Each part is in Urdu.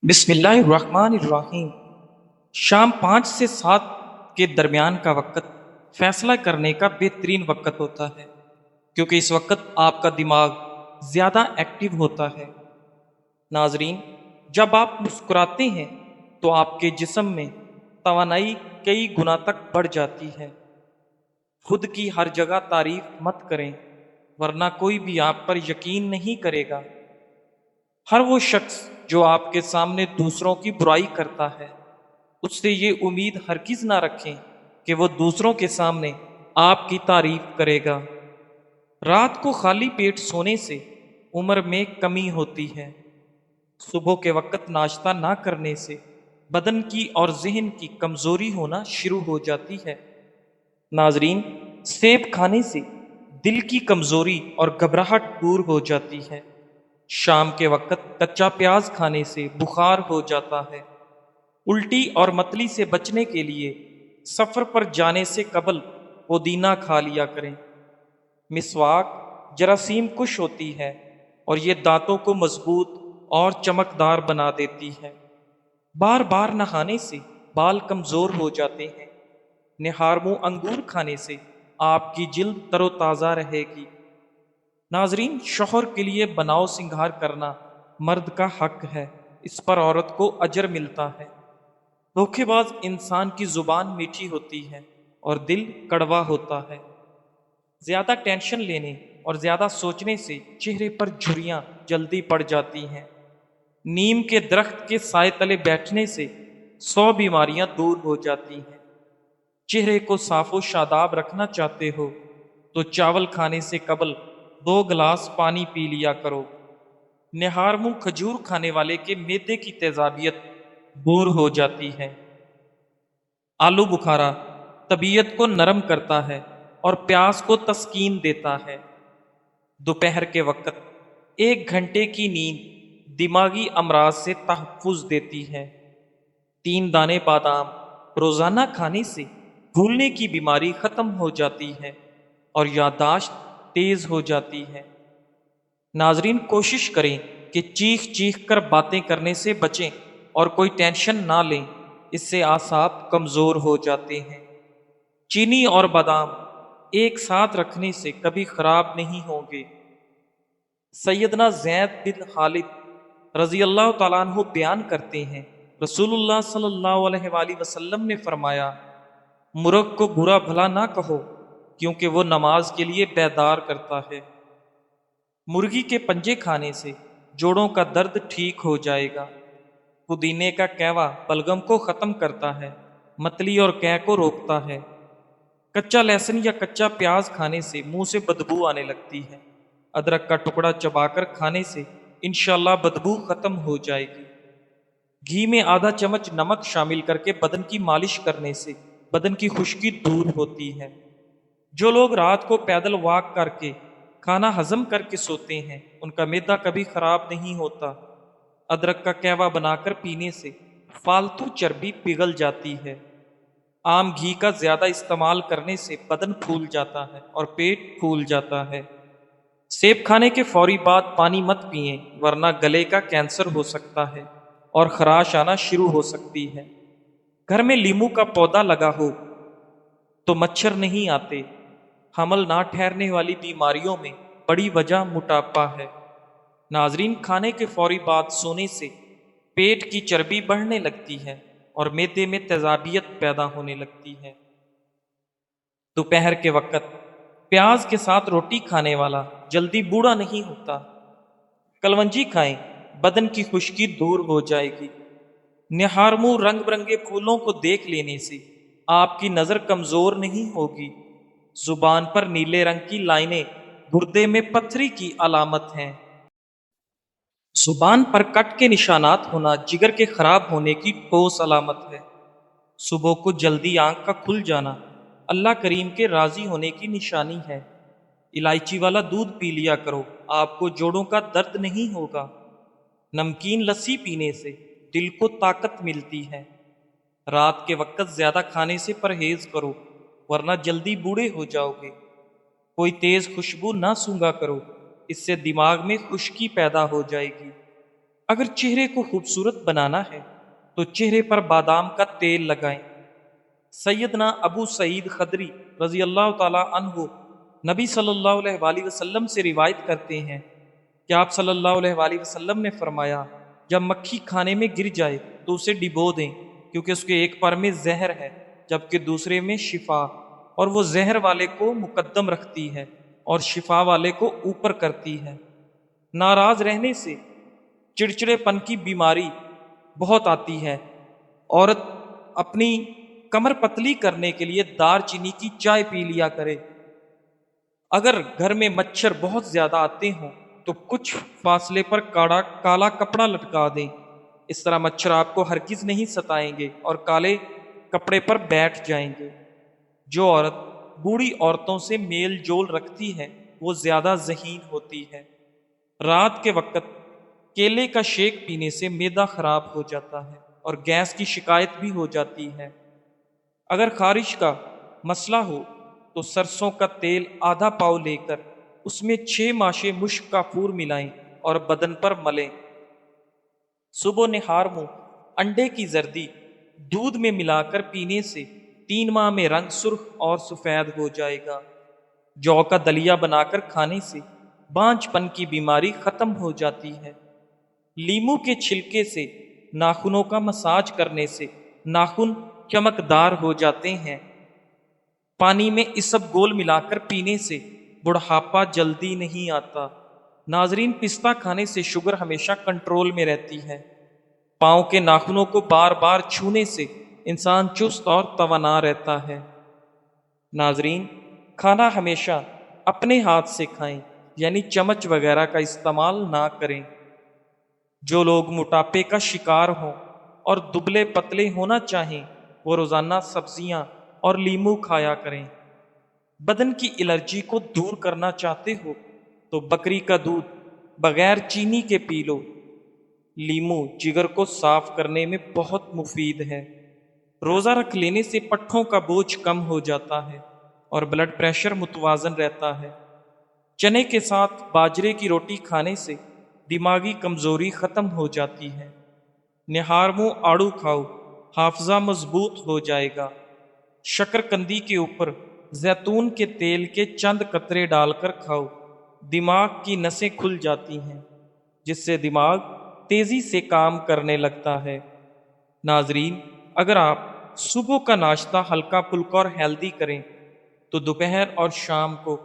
بسم اللہ الرحمن الرحیم۔ شام 5 سے 7 کے درمیان کا وقت فیصلہ کرنے کا بہترین وقت ہوتا ہے، کیونکہ اس وقت آپ کا دماغ زیادہ ایکٹیو ہوتا ہے۔ ناظرین، جب آپ مسکراتے ہیں تو آپ کے جسم میں توانائی کئی گنا تک بڑھ جاتی ہے۔ خود کی ہر جگہ تعریف مت کریں، ورنہ کوئی بھی آپ پر یقین نہیں کرے گا۔ ہر وہ شخص جو آپ کے سامنے دوسروں کی برائی کرتا ہے، اس سے یہ امید ہرگز نہ رکھیں کہ وہ دوسروں کے سامنے آپ کی تعریف کرے گا۔ رات کو خالی پیٹ سونے سے عمر میں کمی ہوتی ہے۔ صبح کے وقت ناشتہ نہ کرنے سے بدن کی اور ذہن کی کمزوری ہونا شروع ہو جاتی ہے۔ ناظرین، سیب کھانے سے دل کی کمزوری اور گھبراہٹ دور ہو جاتی ہے۔ شام کے وقت کچا پیاز کھانے سے بخار ہو جاتا ہے۔ الٹی اور متلی سے بچنے کے لیے سفر پر جانے سے قبل پودینہ کھا لیا کریں۔ مسواک جراثیم کش ہوتی ہے اور یہ دانتوں کو مضبوط اور چمکدار بنا دیتی ہے۔ بار بار نہانے سے بال کمزور ہو جاتے ہیں۔ نہارمو انگور کھانے سے آپ کی جلد تر و تازہ رہے گی۔ ناظرین، شوہر کے لیے بناؤ سنگھار کرنا مرد کا حق ہے، اس پر عورت کو اجر ملتا ہے۔ دھوکے باز انسان کی زبان میٹھی ہوتی ہے اور دل کڑوا ہوتا ہے۔ زیادہ ٹینشن لینے اور زیادہ سوچنے سے چہرے پر جھریاں جلدی پڑ جاتی ہیں۔ نیم کے درخت کے سائے تلے بیٹھنے سے 100 بیماریاں دور ہو جاتی ہیں۔ چہرے کو صاف و شاداب رکھنا چاہتے ہو تو چاول کھانے سے قبل 2 گلاس پانی پی لیا کرو۔ نہارمو کھجور کھانے والے کے معدے کی تیزابیت دور ہو جاتی ہے۔ آلو بخارا طبیعت کو نرم کرتا ہے اور پیاس کو تسکین دیتا ہے۔ دوپہر کے وقت 1 گھنٹے کی نیند دماغی امراض سے تحفظ دیتی ہے۔ 3 دانے بادام روزانہ کھانے سے بھولنے کی بیماری ختم ہو جاتی ہے اور یادداشت تیز ہو جاتی ہے۔ ناظرین، کوشش کریں کہ چیخ چیخ کر باتیں کرنے سے بچیں اور کوئی ٹینشن نہ لیں، اس سے اعصاب کمزور ہو جاتے ہیں۔ چینی اور بادام ایک ساتھ رکھنے سے کبھی خراب نہیں ہوں گے۔ سیدنا زید بن خالد رضی اللہ تعالیٰ عنہ بیان کرتے ہیں، رسول اللہ صلی اللہ علیہ وآلہ وسلم نے فرمایا، مرغ کو برا بھلا نہ کہو، کیونکہ وہ نماز کے لیے بیدار کرتا ہے۔ مرغی کے پنجے کھانے سے جوڑوں کا درد ٹھیک ہو جائے گا۔ پودینے کا کیوا بلغم کو ختم کرتا ہے، متلی اور قے کو روکتا ہے۔ کچا لہسن یا کچا پیاز کھانے سے منہ سے بدبو آنے لگتی ہے۔ ادرک کا ٹکڑا چبا کر کھانے سے انشاءاللہ بدبو ختم ہو جائے گی۔ گھی میں آدھا چمچ نمک شامل کر کے بدن کی مالش کرنے سے بدن کی خشکی دور ہوتی ہے۔ جو لوگ رات کو پیدل واک کر کے کھانا ہضم کر کے سوتے ہیں، ان کا معدہ کبھی خراب نہیں ہوتا۔ ادرک کا قہوہ بنا کر پینے سے فالتو چربی پگھل جاتی ہے۔ عام گھی کا زیادہ استعمال کرنے سے بدن پھول جاتا ہے اور پیٹ پھول جاتا ہے۔ سیب کھانے کے فوری بعد پانی مت پئیں، ورنہ گلے کا کینسر ہو سکتا ہے اور خراش آنا شروع ہو سکتی ہے۔ گھر میں لیمو کا پودا لگا ہو تو مچھر نہیں آتے۔ حمل نہ ٹھہرنے والی بیماریوں میں بڑی وجہ موٹاپا ہے۔ ناظرین، کھانے کے فوری بعد سونے سے پیٹ کی چربی بڑھنے لگتی ہے اور معدے میں تیزابیت پیدا ہونے لگتی ہے۔ دوپہر کے وقت پیاز کے ساتھ روٹی کھانے والا جلدی بوڑھا نہیں ہوتا۔ کلونجی کھائیں، بدن کی خشکی دور ہو جائے گی۔ نہارمو رنگ برنگے پھولوں کو دیکھ لینے سے آپ کی نظر کمزور نہیں ہوگی۔ زبان پر نیلے رنگ کی لائنیں گردے میں پتھری کی علامت ہیں۔ زبان پر کٹ کے نشانات ہونا جگر کے خراب ہونے کی ٹھوس علامت ہے۔ صبح کو جلدی آنکھ کا کھل جانا اللہ کریم کے راضی ہونے کی نشانی ہے۔ الائچی والا دودھ پی لیا کرو، آپ کو جوڑوں کا درد نہیں ہوگا۔ نمکین لسی پینے سے دل کو طاقت ملتی ہے۔ رات کے وقت زیادہ کھانے سے پرہیز کرو، ورنہ جلدی بوڑھے ہو جاؤ گے۔ کوئی تیز خوشبو نہ سونگھا کرو، اس سے دماغ میں خشکی پیدا ہو جائے گی۔ اگر چہرے کو خوبصورت بنانا ہے تو چہرے پر بادام کا تیل لگائیں۔ سیدنا ابو سعید خدری رضی اللہ تعالی عنہ نبی صلی اللہ علیہ وآلہ وسلم سے روایت کرتے ہیں کہ آپ صلی اللہ علیہ وآلہ وسلم نے فرمایا، جب مکھی کھانے میں گر جائے تو اسے ڈبو دیں، کیونکہ اس کے ایک پر میں زہر ہے جبکہ دوسرے میں شفا، اور وہ زہر والے کو مقدم رکھتی ہے اور شفا والے کو اوپر کرتی ہے۔ ناراض رہنے سے چڑچڑے پن کی بیماری بہت آتی ہے۔ عورت اپنی کمر پتلی کرنے کے لیے دار چینی کی چائے پی لیا کرے۔ اگر گھر میں مچھر بہت زیادہ آتے ہوں تو کچھ فاصلے پر کالا کپڑا لٹکا دیں، اس طرح مچھر آپ کو ہرگز نہیں ستائیں گے اور کالے کپڑے پر بیٹھ جائیں گے۔ جو عورت بوڑھی عورتوں سے میل جول رکھتی ہے وہ زیادہ ذہین ہوتی ہے۔ رات کے وقت کیلے کا شیک پینے سے معدہ خراب ہو جاتا ہے اور گیس کی شکایت بھی ہو جاتی ہے۔ اگر خارش کا مسئلہ ہو تو سرسوں کا تیل آدھا پاؤ لے کر اس میں 6 ماشے مشک کافور ملائیں اور بدن پر ملیں۔ صبح نہار منہ انڈے کی زردی دودھ میں ملا کر پینے سے 3 ماہ میں رنگ سرخ اور سفید ہو جائے گا۔ جو کا دلیا بنا کر کھانے سے بانجھ پن کی بیماری ختم ہو جاتی ہے۔ لیمو کے چھلکے سے ناخنوں کا مساج کرنے سے ناخن چمکدار ہو جاتے ہیں۔ پانی میں اسب گول ملا کر پینے سے بڑھاپا جلدی نہیں آتا۔ ناظرین، پستہ کھانے سے شوگر ہمیشہ کنٹرول میں رہتی ہے۔ پاؤں کے ناخنوں کو بار بار چھونے سے انسان چست اور توانا رہتا ہے۔ ناظرین، کھانا ہمیشہ اپنے ہاتھ سے کھائیں، یعنی چمچ وغیرہ کا استعمال نہ کریں۔ جو لوگ موٹاپے کا شکار ہوں اور دبلے پتلے ہونا چاہیں وہ روزانہ سبزیاں اور لیمو کھایا کریں۔ بدن کی الرجی کو دور کرنا چاہتے ہو تو بکری کا دودھ بغیر چینی کے پی لو۔ لیمو جگر کو صاف کرنے میں بہت مفید ہے۔ روزہ رکھ لینے سے پٹھوں کا بوجھ کم ہو جاتا ہے اور بلڈ پریشر متوازن رہتا ہے۔ چنے کے ساتھ باجرے کی روٹی کھانے سے دماغی کمزوری ختم ہو جاتی ہے۔ نہار منہ آڑو کھاؤ، حافظہ مضبوط ہو جائے گا۔ شکر کندی کے اوپر زیتون کے تیل کے چند قطرے ڈال کر کھاؤ، دماغ کی نسیں کھل جاتی ہیں جس سے دماغ تیزی سے کام کرنے لگتا ہے۔ ناظرین، اگر آپ صبح کا ناشتہ ہلکا پھلکا اور ہیلدی کریں تو دوپہر اور شام کو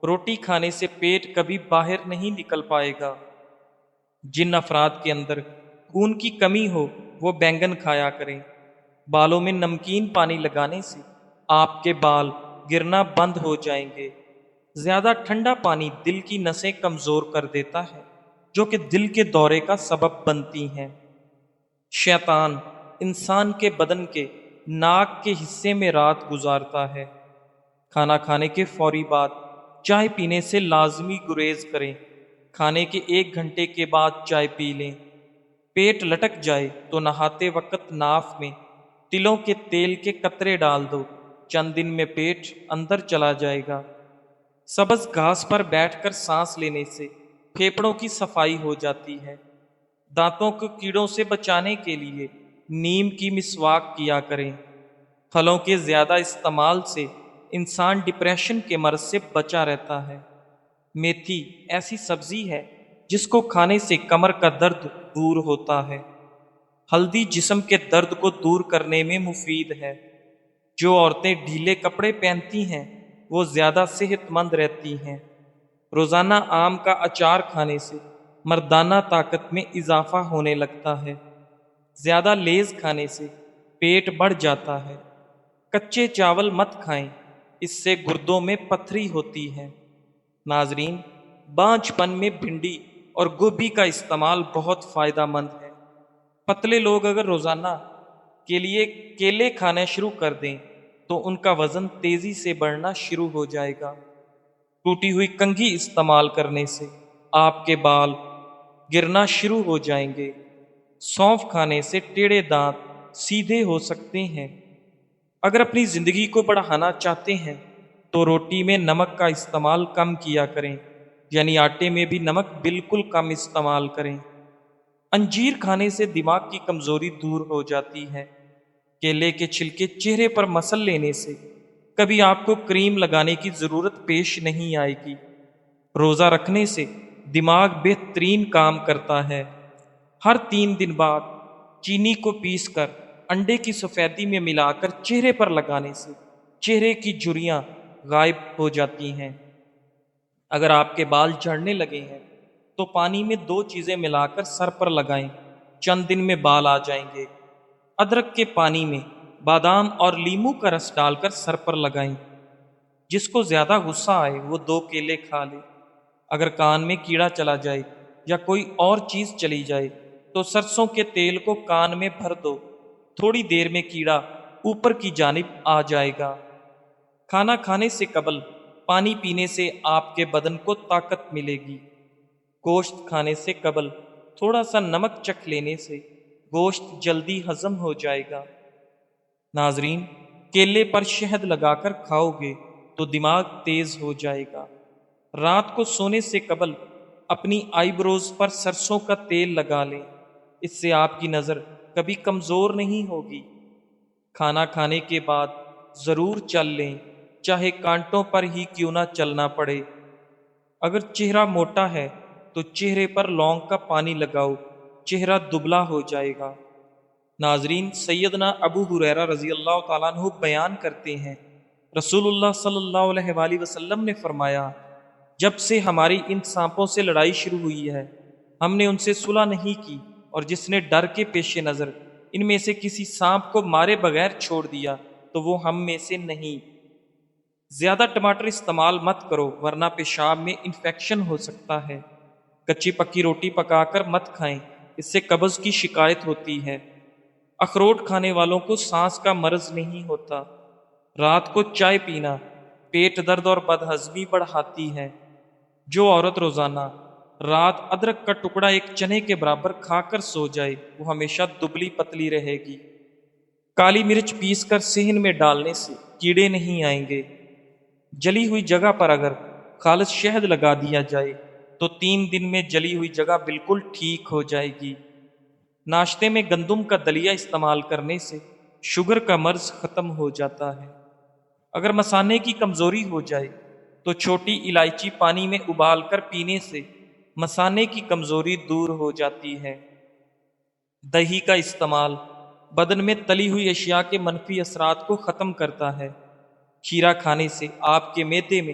روٹی کھانے سے پیٹ کبھی باہر نہیں نکل پائے گا۔ جن افراد کے اندر خون کی کمی ہو وہ بینگن کھایا کریں۔ بالوں میں نمکین پانی لگانے سے آپ کے بال گرنا بند ہو جائیں گے۔ زیادہ ٹھنڈا پانی دل کی نسیں کمزور کر دیتا ہے جو کہ دل کے دورے کا سبب بنتی ہیں۔ شیطان انسان کے بدن کے ناک کے حصے میں رات گزارتا ہے۔ کھانا کھانے کے فوری بعد چائے پینے سے لازمی گریز کریں۔ کھانے کے 1 گھنٹے کے بعد چائے پی لیں۔ پیٹ لٹک جائے تو نہاتے وقت ناف میں تلوں کے تیل کے قطرے ڈال دو، چند دن میں پیٹ اندر چلا جائے گا۔ سبز گھاس پر بیٹھ کر سانس لینے سے پھیپھڑوں کی صفائی ہو جاتی ہے۔ دانتوں کو کیڑوں سے بچانے کے لیے نیم کی مسواک کیا کریں۔ پھلوں کے زیادہ استعمال سے انسان ڈپریشن کے مرض سے بچا رہتا ہے۔ میتھی ایسی سبزی ہے جس کو کھانے سے کمر کا درد دور ہوتا ہے۔ ہلدی جسم کے درد کو دور کرنے میں مفید ہے۔ جو عورتیں ڈھیلے کپڑے پہنتی ہیں وہ زیادہ صحت مند رہتی ہیں۔ روزانہ آم کا اچار کھانے سے مردانہ طاقت میں اضافہ ہونے لگتا ہے۔ زیادہ لیز کھانے سے پیٹ بڑھ جاتا ہے۔ کچے چاول مت کھائیں، اس سے گردوں میں پتھری ہوتی ہے۔ ناظرین، بانجھ پن میں بھنڈی اور گوبھی کا استعمال بہت فائدہ مند ہے۔ پتلے لوگ اگر روزانہ کے لیے کیلے کھانا شروع کر دیں تو ان کا وزن تیزی سے بڑھنا شروع ہو جائے گا۔ ٹوٹی ہوئی کنگھی استعمال کرنے سے آپ کے بال گرنا شروع ہو جائیں گے۔ سونف کھانے سے ٹیڑھے دانت سیدھے ہو سکتے ہیں۔ اگر اپنی زندگی کو بڑھانا چاہتے ہیں تو روٹی میں نمک کا استعمال کم کیا کریں، یعنی آٹے میں بھی نمک بالکل کم استعمال کریں۔ انجیر کھانے سے دماغ کی کمزوری دور ہو جاتی ہے۔ کیلے کے چھلکے چہرے پر مسل لینے سے کبھی آپ کو کریم لگانے کی ضرورت پیش نہیں آئے گی۔ روزہ رکھنے سے دماغ بہترین کام کرتا ہے۔ ہر 3 دن بعد چینی کو پیس کر انڈے کی سفیدی میں ملا کر چہرے پر لگانے سے چہرے کی جھریاں غائب ہو جاتی ہیں۔ اگر آپ کے بال جھڑنے لگے ہیں تو پانی میں 2 چیزیں ملا کر سر پر لگائیں، چند دن میں بال آ جائیں گے۔ ادرک کے پانی میں بادام اور لیموں کا رس ڈال کر سر پر لگائیں۔ جس کو زیادہ غصہ آئے وہ 2 کیلے کھا لے۔ اگر کان میں کیڑا چلا جائے یا کوئی اور چیز چلی جائے تو سرسوں کے تیل کو کان میں بھر دو، تھوڑی دیر میں کیڑا اوپر کی جانب آ جائے گا۔ کھانا کھانے سے قبل پانی پینے سے آپ کے بدن کو طاقت ملے گی۔ گوشت کھانے سے قبل تھوڑا سا نمک چکھ لینے سے گوشت جلدی ہضم ہو جائے گا۔ ناظرین، کیلے پر شہد لگا کر کھاؤ گے تو دماغ تیز ہو جائے گا۔ رات کو سونے سے قبل اپنی آئی بروز پر سرسوں کا تیل لگا لیں، اس سے آپ کی نظر کبھی کمزور نہیں ہوگی۔ کھانا کھانے کے بعد ضرور چل لیں، چاہے کانٹوں پر ہی کیوں نہ چلنا پڑے۔ اگر چہرہ موٹا ہے تو چہرے پر لونگ کا پانی لگاؤ، چہرہ دبلا ہو جائے گا۔ ناظرین، سیدنا ابو ہریرہ رضی اللہ تعالیٰ عنہ بیان کرتے ہیں، رسول اللہ صلی اللہ علیہ وآلہ وسلم نے فرمایا، جب سے ہماری ان سانپوں سے لڑائی شروع ہوئی ہے ہم نے ان سے صلح نہیں کی، اور جس نے ڈر کے پیش نظر ان میں سے کسی سانپ کو مارے بغیر چھوڑ دیا تو وہ ہم میں سے نہیں۔ زیادہ ٹماٹر استعمال مت کرو ورنہ پیشاب میں انفیکشن ہو سکتا ہے۔ کچی پکی روٹی پکا کر مت کھائیں، اس سے قبض کی شکایت ہوتی ہے۔ اخروٹ کھانے والوں کو سانس کا مرض نہیں ہوتا۔ رات کو چائے پینا پیٹ درد اور بدہضمی بڑھاتی ہے۔ جو عورت روزانہ رات ادرک کا ٹکڑا ایک چنے کے برابر کھا کر سو جائے وہ ہمیشہ دبلی پتلی رہے گی۔ کالی مرچ پیس کر صحن میں ڈالنے سے کیڑے نہیں آئیں گے۔ جلی ہوئی جگہ پر اگر خالص شہد لگا دیا جائے تو 3 دن میں جلی ہوئی جگہ بالکل ٹھیک ہو جائے گی۔ ناشتے میں گندم کا دلیا استعمال کرنے سے شوگر کا مرض ختم ہو جاتا ہے۔ اگر مثانے کی کمزوری ہو جائے تو چھوٹی الائچی پانی میں ابال کر پینے سے مثانے کی کمزوری دور ہو جاتی ہے۔ دہی کا استعمال بدن میں تلی ہوئی اشیاء کے منفی اثرات کو ختم کرتا ہے۔ کھیرا کھانے سے آپ کے معدے میں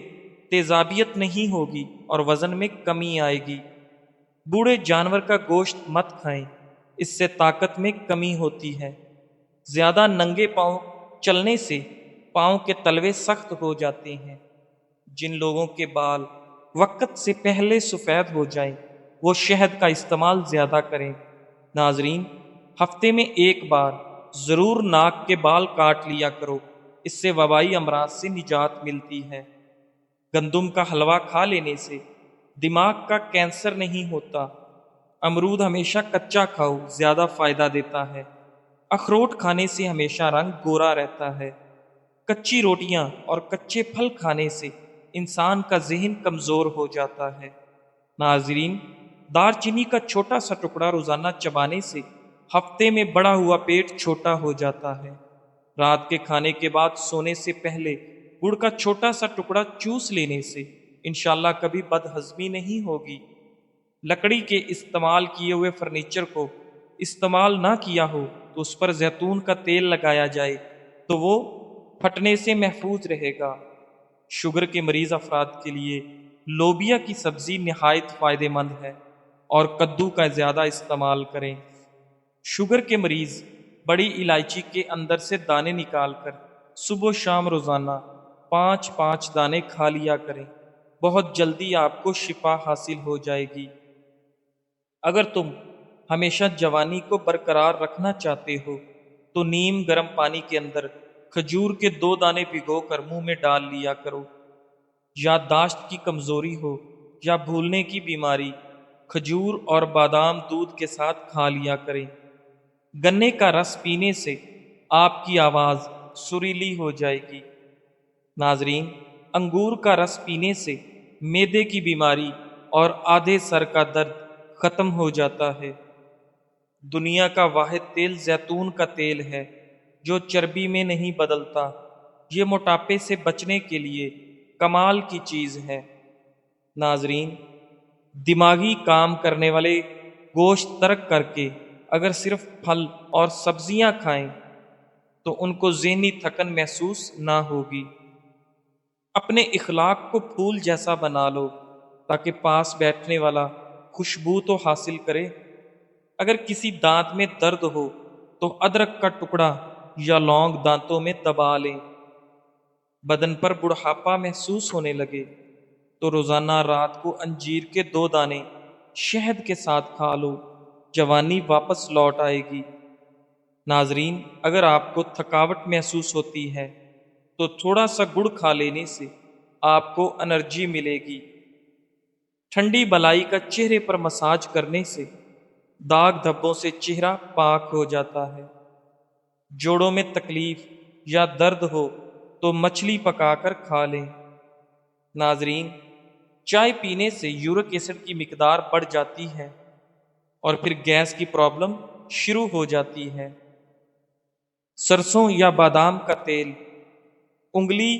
تیزابیت نہیں ہوگی اور وزن میں کمی آئے گی۔ بوڑھے جانور کا گوشت مت کھائیں، اس سے طاقت میں کمی ہوتی ہے۔ زیادہ ننگے پاؤں چلنے سے پاؤں کے تلوے سخت ہو جاتے ہیں۔ جن لوگوں کے بال وقت سے پہلے سفید ہو جائیں وہ شہد کا استعمال زیادہ کریں۔ ناظرین، ہفتے میں ایک بار ضرور ناک کے بال کاٹ لیا کرو، اس سے وبائی امراض سے نجات ملتی ہے۔ گندم کا حلوہ کھا لینے سے دماغ کا کینسر نہیں ہوتا۔ امرود ہمیشہ کچا کھاؤ، زیادہ فائدہ دیتا ہے۔ اخروٹ کھانے سے ہمیشہ رنگ گورا رہتا ہے۔ کچی روٹیاں اور کچے پھل کھانے سے انسان کا ذہن کمزور ہو جاتا ہے۔ ناظرین، دار چینی کا چھوٹا سا ٹکڑا روزانہ چبانے سے ہفتے میں بڑا ہوا پیٹ چھوٹا ہو جاتا ہے۔ رات کے کھانے کے بعد سونے سے پہلے گڑ کا چھوٹا سا ٹکڑا چوس لینے سے انشاءاللہ کبھی بدہضمی نہیں ہوگی۔ لکڑی کے استعمال کیے ہوئے فرنیچر کو استعمال نہ کیا ہو تو اس پر زیتون کا تیل لگایا جائے تو وہ پھٹنے سے محفوظ رہے گا۔ شوگر کے مریض افراد کے لیے لوبیا کی سبزی نہایت فائدہ مند ہے اور کدو کا زیادہ استعمال کریں۔ شوگر کے مریض بڑی الائچی کے اندر سے دانے نکال کر صبح و شام روزانہ 5 دانے کھا لیا کریں، بہت جلدی آپ کو شفا حاصل ہو جائے گی۔ اگر تم ہمیشہ جوانی کو برقرار رکھنا چاہتے ہو تو نیم گرم پانی کے اندر کھجور کے 2 دانے بھگو کر منہ میں ڈال لیا کرو۔ یادداشت کی کمزوری ہو یا بھولنے کی بیماری کھجور اور بادام دودھ کے ساتھ کھا لیا کریں۔ گنے کا رس پینے سے آپ کی آواز سریلی ہو جائے گی۔ ناظرین، انگور کا رس پینے سے معدے کی بیماری اور آدھے سر کا درد ختم ہو جاتا ہے۔ دنیا کا واحد تیل زیتون کا تیل ہے جو چربی میں نہیں بدلتا۔ یہ موٹاپے سے بچنے کے لیے کمال کی چیز ہے۔ ناظرین، دماغی کام کرنے والے گوشت ترک کر کے اگر صرف پھل اور سبزیاں کھائیں تو ان کو ذہنی تھکن محسوس نہ ہوگی۔ اپنے اخلاق کو پھول جیسا بنا لو تاکہ پاس بیٹھنے والا خوشبو تو حاصل کرے۔ اگر کسی دانت میں درد ہو تو ادرک کا ٹکڑا یا لونگ دانتوں میں دبا لیں۔ بدن پر بڑھاپا محسوس ہونے لگے تو روزانہ رات کو انجیر کے 2 دانے شہد کے ساتھ کھا لو، جوانی واپس لوٹ آئے گی۔ ناظرین، اگر آپ کو تھکاوٹ محسوس ہوتی ہے تو تھوڑا سا گڑ کھا لینے سے آپ کو انرجی ملے گی۔ ٹھنڈی بلائی کا چہرے پر مساج کرنے سے داغ دھبوں سے چہرہ پاک ہو جاتا ہے۔ جوڑوں میں تکلیف یا درد ہو تو مچھلی پکا کر کھا لیں۔ ناظرین، چائے پینے سے یورک ایسڈ کی مقدار بڑھ جاتی ہے اور پھر گیس کی پرابلم شروع ہو جاتی ہے۔ سرسوں یا بادام کا تیل انگلی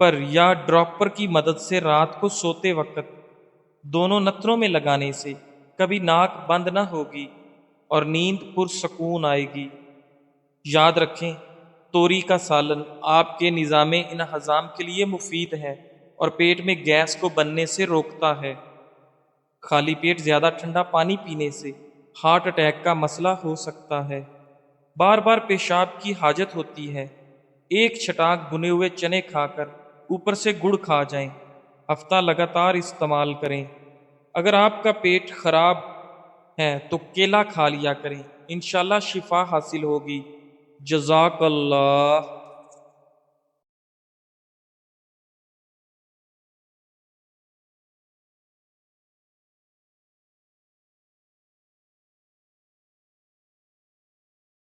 پر یا ڈراپر کی مدد سے رات کو سوتے وقت دونوں نتنوں میں لگانے سے کبھی ناک بند نہ ہوگی اور نیند پرسکون آئے گی۔ یاد رکھیں، توری کا سالن آپ کے نظام انہضام کے لیے مفید ہے اور پیٹ میں گیس کو بننے سے روکتا ہے۔ خالی پیٹ زیادہ ٹھنڈا پانی پینے سے ہارٹ اٹیک کا مسئلہ ہو سکتا ہے۔ بار بار پیشاب کی حاجت ہوتی ہے، ایک چھٹانک بھنے ہوئے چنے کھا کر اوپر سے گڑ کھا جائیں، ہفتہ لگاتار استعمال کریں۔ اگر آپ کا پیٹ خراب ہے تو کیلا کھا لیا کریں، انشاءاللہ شفا حاصل ہوگی۔ جزاک اللہ۔